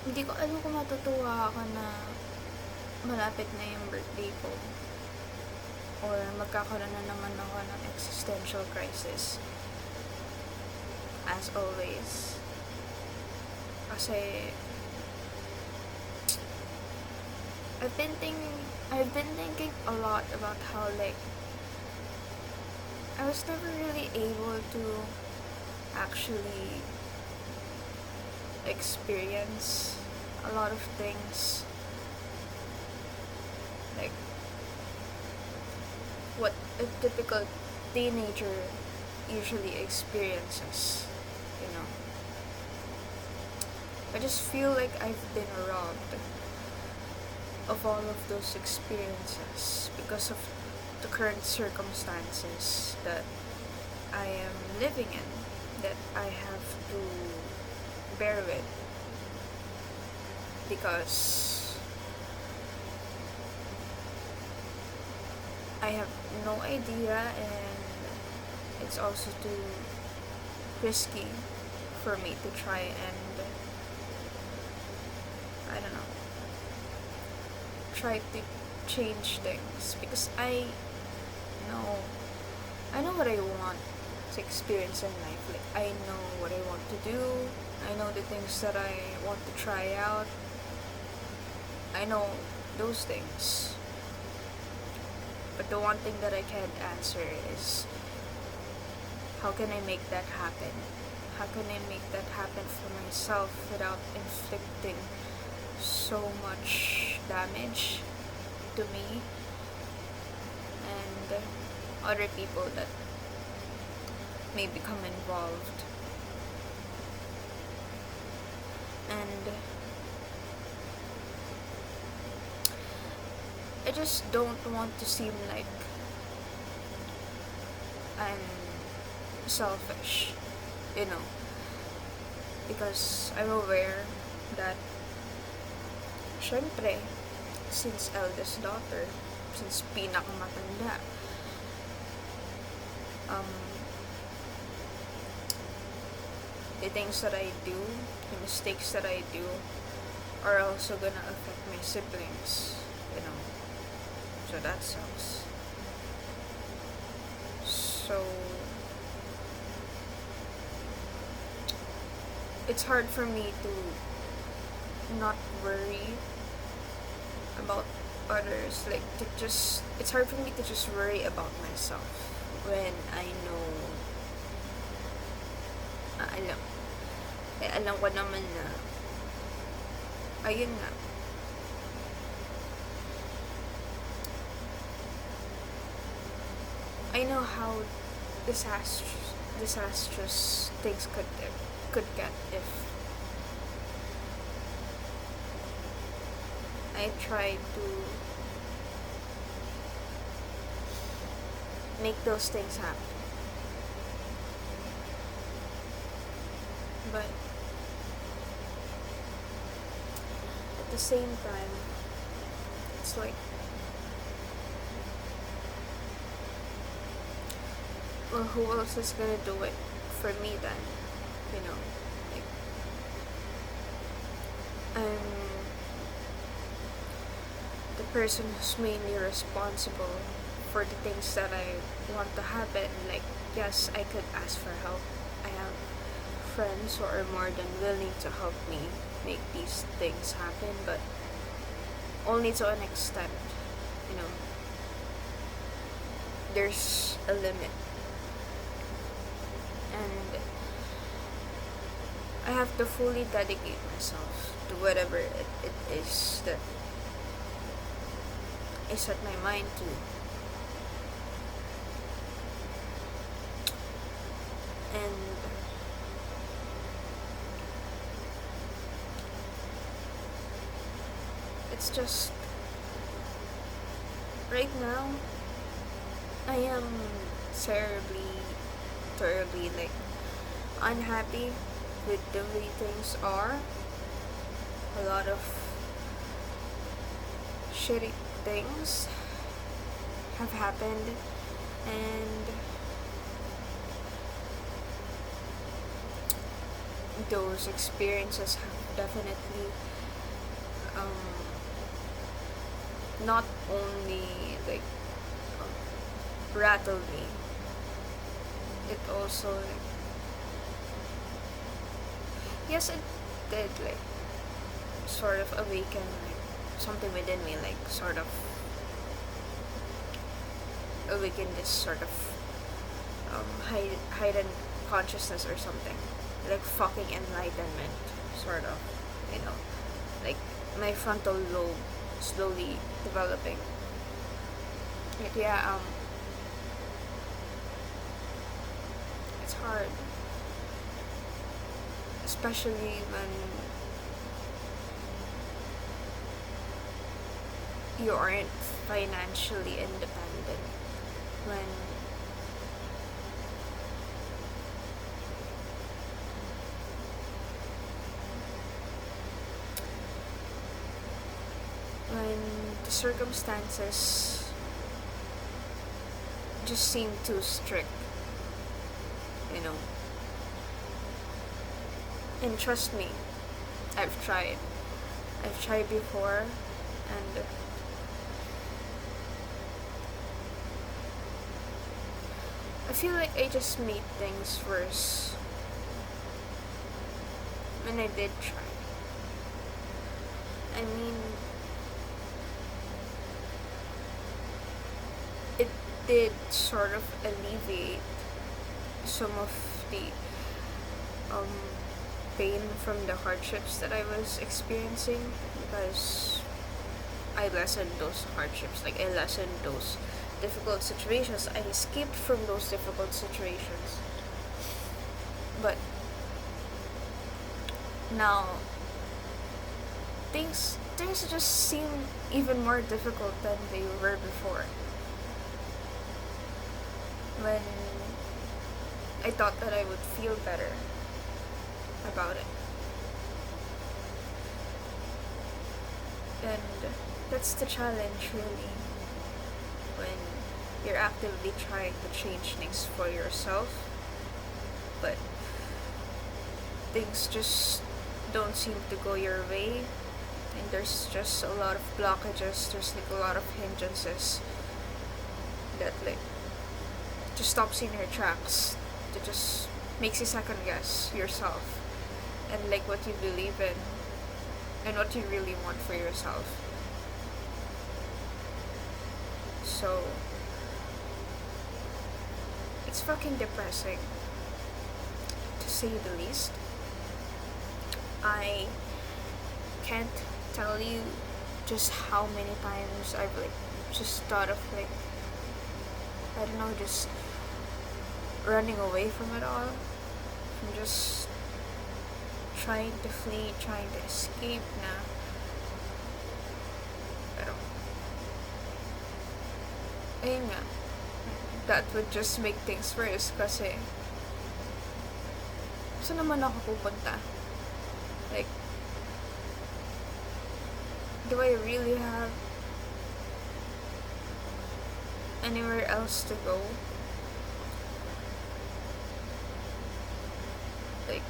Hindi ko alam kung matutuwa ako na malapit na yung birthday ko or magkakaroon na naman ako ng existential crisis. As always. Kasi I've been thinking a lot about how like I was never really able to actually experience a lot of things like what a typical teenager usually experiences, you know. I just feel like I've been robbed of all of those experiences because of the current circumstances that I am living in, that I have to bear with, because I have no idea, and it's also too risky for me to try and I don't know, try to change things, because know I know what I want to experience in life. Like, I know what I want to do. I know the things that I want to try out. I know those things. But the one thing that I can't answer is, how can I make that happen? How can I make that happen for myself without inflicting so much damage to me and other people that may become involved? And I just don't want to seem like I'm selfish, you know, because I'm aware that syempre, since eldest daughter, since pinakamatanda, the things that I do, the mistakes that I do, are also gonna affect my siblings, you know. So that sucks. So it's hard for me to not worry about others, like it's hard for me to just worry about myself when I know alam ko naman na ayun nga, I know how disastrous things could get if I try to make those things happen. But at the same time, it's like, well, who else is gonna do it for me then? You know, like, I'm the person who's mainly responsible for the things that I want to happen. Like, yes, I could ask for help. I have friends who are more than willing to help me make these things happen, but only to an extent, you know. There's a limit. And I have to fully dedicate myself to whatever it is that I set my mind to. And it's just, right now, I am terribly like unhappy with the way things are. A lot of shitty things have happened, and those experiences have definitely um, not only like rattled me, it also like, yes, it did like sort of awaken like something within me, like sort of awaken this sort of heightened consciousness or something, like fucking enlightenment, sort of, you know, like my frontal lobe slowly developing. But yeah, it's hard, especially when you aren't financially independent, when the circumstances just seem too strict, you know. And trust me, I've tried. I've tried before, and I feel like I just made things worse when I did try. I mean, it did sort of alleviate some of the um, pain from the hardships that I was experiencing, because I lessened those hardships, like I lessened those difficult situations. I escaped from those difficult situations. But now things just seem even more difficult than they were before. When I thought that I would feel better about it. And that's the challenge, really, when you're actively trying to change things for yourself, but things just don't seem to go your way, and there's just a lot of blockages, there's like a lot of hindrances that like just stops you in your tracks, that just makes you second guess yourself and like what you believe in and what you really want for yourself. So it's fucking depressing, to say the least. I can't tell you just how many times I've like just thought of like, I don't know, just running away from it all, from just trying to flee, trying to escape na. Pero ayun nga, that would just make things worse kasi saan naman ako pupunta? Like, do I really have anywhere else to go? Like,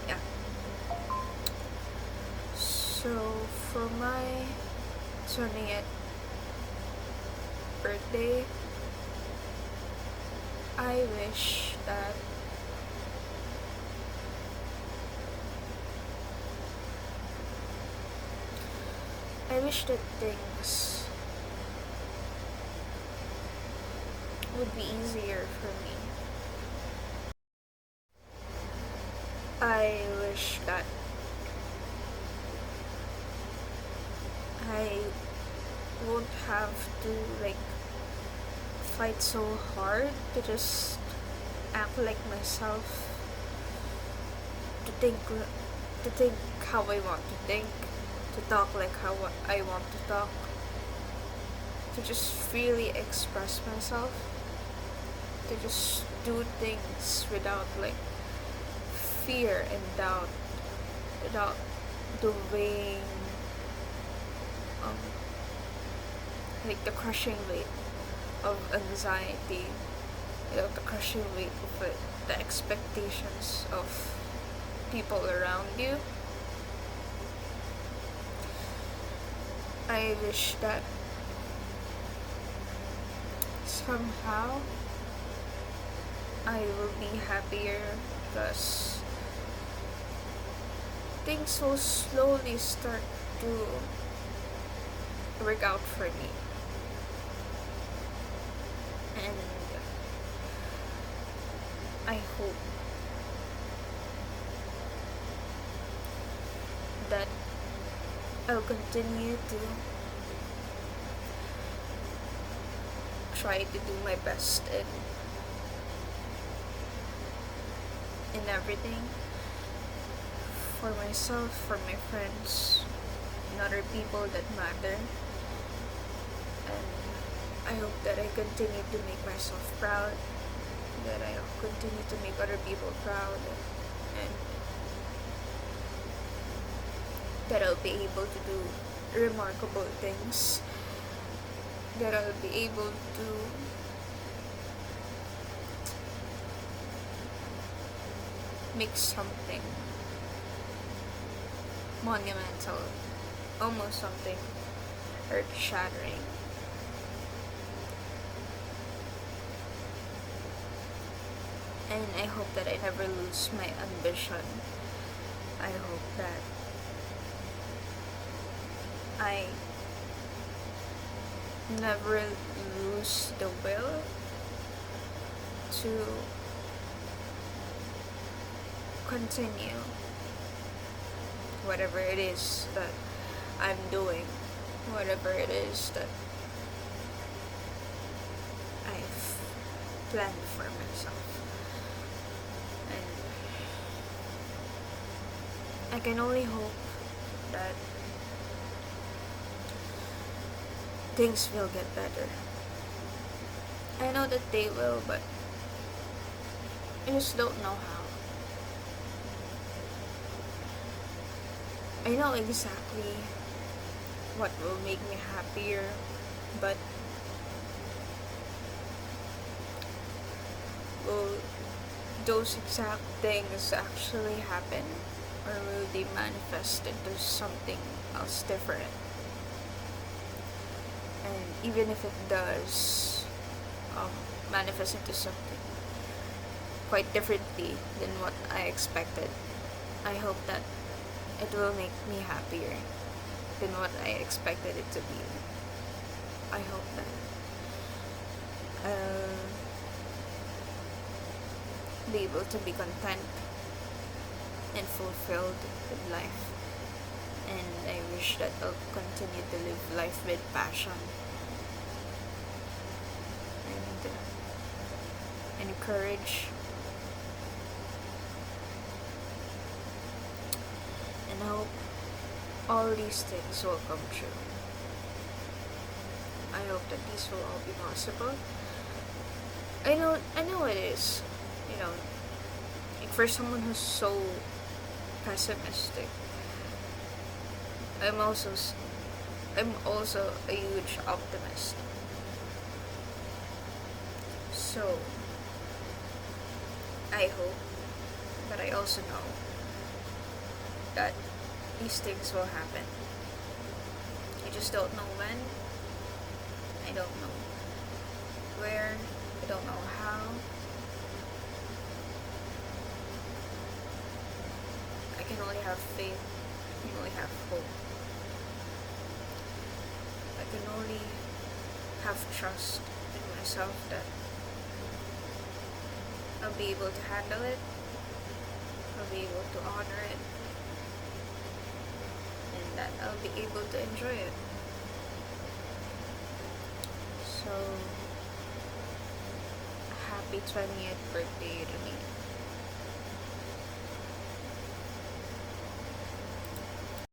yeah. So, for my 20th birthday, I wish that things would be easier for me. I wish that I won't have to like fight so hard to just act like myself, to think how I want to think, to talk like how I want to talk, to just freely express myself, to just do things without like fear and doubt, without the weighing, like the crushing weight of anxiety, without the crushing weight of it, the expectations of people around you. I wish that somehow I will be happier because things will slowly start to work out for me. And I hope that I'll continue to try to do my best in everything, for myself, for my friends, and other people that matter. And I hope that I continue to make myself proud, that I'll continue to make other people proud, and that I'll be able to do remarkable things, that I'll be able to make something monumental, almost something earth-shattering. And I hope that I never lose my ambition. I hope that I never lose the will to continue whatever it is that I'm doing, whatever it is that I've planned for myself. And I can only hope that things will get better. I know that they will, but I just don't know how. I know exactly what will make me happier, but will those exact things actually happen, or will they manifest into something else different? And even if it does manifest into something quite differently than what I expected, I hope that it will make me happier than what I expected it to be. I hope that I'll be able to be content and fulfilled with life. And I wish that I'll continue to live life with passion and courage, and I hope all these things will come true. I hope that these will all be possible. I know it is. Like for someone who's so pessimistic, I'm also a huge optimist. So I hope, but I also know that these things will happen. I just don't know when. I don't know where. I don't know how. I can only have faith. I can only have hope. I can only have trust in myself that I'll be able to handle it. I'll be able to honor it. And that I'll be able to enjoy it. So, happy 20th birthday to me.